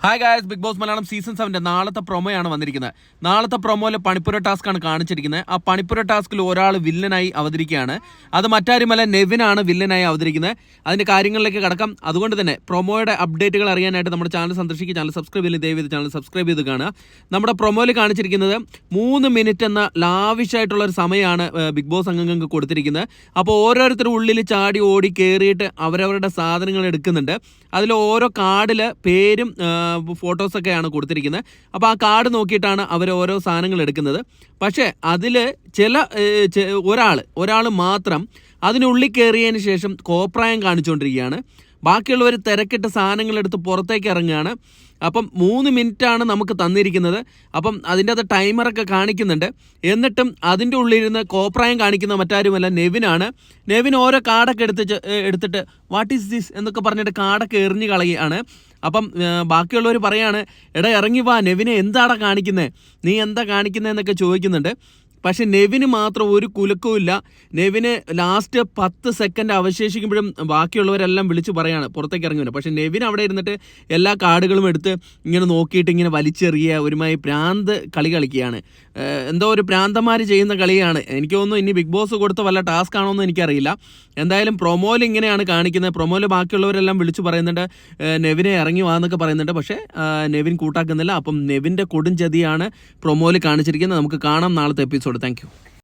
Hi guys, Bigg Boss Malayalam season 7 നാളത്തെ പ്രൊമോയാണ് വന്നിരിക്കുന്നത്. നാളത്തെ പ്രൊമോയിൽ പണിപ്പുര ടാസ്ക് ആണ് കാണിച്ചിരിക്കുന്നത്. ആ പണിപ്പുര ടാസ്കിൽ ഒരാൾ വില്ലനായി അവതരിക്കുകയാണ്. അത് മറ്റാരുമല്ല, നെവിനാണ് വില്ലനായി അവതരിക്കുന്നത്. അതിന്റെ കാര്യങ്ങളിലേക്ക് കടക്കാം. അതുകൊണ്ട് തന്നെ പ്രൊമോയുടെ അപ്ഡേറ്റുകൾ അറിയാനായിട്ട് നമ്മുടെ ചാനൽ സന്ദർശിക്കുക. ചാനൽ സബ്സ്ക്രൈബ് ചെയ്ത് ദയവ് ചെയ്ത് ചാനൽ സബ്സ്ക്രൈബ് ചെയ്ത് കാണുക. നമ്മുടെ പ്രൊമോയിൽ കാണിച്ചിരിക്കുന്നത് 3 മിനിറ്റ് എന്ന ലാവിഷായിട്ടുള്ള ഒരു സമയമാണ് ബിഗ് ബോസ് അംഗങ്ങൾക്ക് കൊടുത്തിരിക്കുന്നത്. അപ്പോൾ ഓരോരുത്തരും ഉള്ളിൽ ചാടി ഓടി കയറിയിട്ട് അവരവരുടെ സാധനങ്ങൾ എടുക്കുന്നുണ്ട്. അതിൽ ഓരോ കാർഡിൽ പേരും ഫോട്ടോസൊക്കെയാണ് കൊടുത്തിരിക്കുന്നത്. അപ്പോൾ ആ കാർഡ് നോക്കിയിട്ടാണ് അവർ ഓരോ സാധനങ്ങൾ എടുക്കുന്നത്. പക്ഷേ അതിൽ ഒരാൾ മാത്രം അതിനുള്ളിൽ കയറിയതിന് ശേഷം കോപ്രായം കാണിച്ചുകൊണ്ടിരിക്കുകയാണ്. ബാക്കിയുള്ളവർ തിരക്കിട്ട് സാധനങ്ങളെടുത്ത് പുറത്തേക്ക് ഇറങ്ങുകയാണ്. അപ്പം 3 മിനിറ്റാണ് നമുക്ക് തന്നിരിക്കുന്നത്. അപ്പം അതിൻ്റെ അത് ടൈമറൊക്കെ കാണിക്കുന്നുണ്ട്. എന്നിട്ടും അതിൻ്റെ ഉള്ളിലിരുന്ന് കോപ്രായം കാണിക്കുന്ന മറ്റാരുമല്ല, നെവിനാണ്. നെവിൻ ഓരോ കാർഡൊക്കെ എടുത്തിട്ട് വാട്ട് ഈസ് ദിസ് എന്നൊക്കെ പറഞ്ഞിട്ട് കാർഡൊക്കെ എറിഞ്ഞ് കളയുകയാണ്. അപ്പം ബാക്കിയുള്ളവർ പറയാണ്, എടാ ഇറങ്ങി വാ, നെവിനെ എന്താടാ കാണിക്കുന്നത്, നീ എന്താ കാണിക്കുന്നത് എന്നൊക്കെ ചോദിക്കുന്നുണ്ട്. പക്ഷെ നെവിന് മാത്രം ഒരു കുലുക്കവുമില്ല. നെവിന് ലാസ്റ്റ് 10 സെക്കൻഡ് അവശേഷിക്കുമ്പോഴും ബാക്കിയുള്ളവരെല്ലാം വിളിച്ച് പറയാണ് പുറത്തേക്ക് ഇറങ്ങുന്നത്. പക്ഷെ നെവിൻ അവിടെ ഇരുന്നിട്ട് എല്ലാ കാർഡുകളും എടുത്ത് ഇങ്ങനെ നോക്കിയിട്ട് ഇങ്ങനെ വലിച്ചെറിയുക, ഒരുമായി പ്രാന്ത് കളി കളിക്കുകയാണ്. എന്തോ ഒരു പ്രാന്തന്മാർ ചെയ്യുന്ന കളിയാണ്. എനിക്ക് തോന്നുന്നു ഇനി ബിഗ് ബോസ് കൊടുത്ത വല്ല ടാസ്ക് ആണോ എന്ന് എനിക്കറിയില്ല. എന്തായാലും പ്രൊമോയിൽ ഇങ്ങനെയാണ് കാണിക്കുന്നത്. പ്രൊമോയിൽ ബാക്കിയുള്ളവരെല്ലാം വിളിച്ച് പറയുന്നുണ്ട് നെവിനെ ഇറങ്ങി വാന്നൊക്കെ പറയുന്നുണ്ട്. പക്ഷേ നെവിൻ കൂട്ടാക്കുന്നില്ല. അപ്പം നെവിൻ്റെ കൊടും ചതിയാണ് പ്രൊമോയിൽ കാണിച്ചിരിക്കുന്നത്. നമുക്ക് കാണാം നാളത്തെ എപ്പിസോഡ്. Thank you.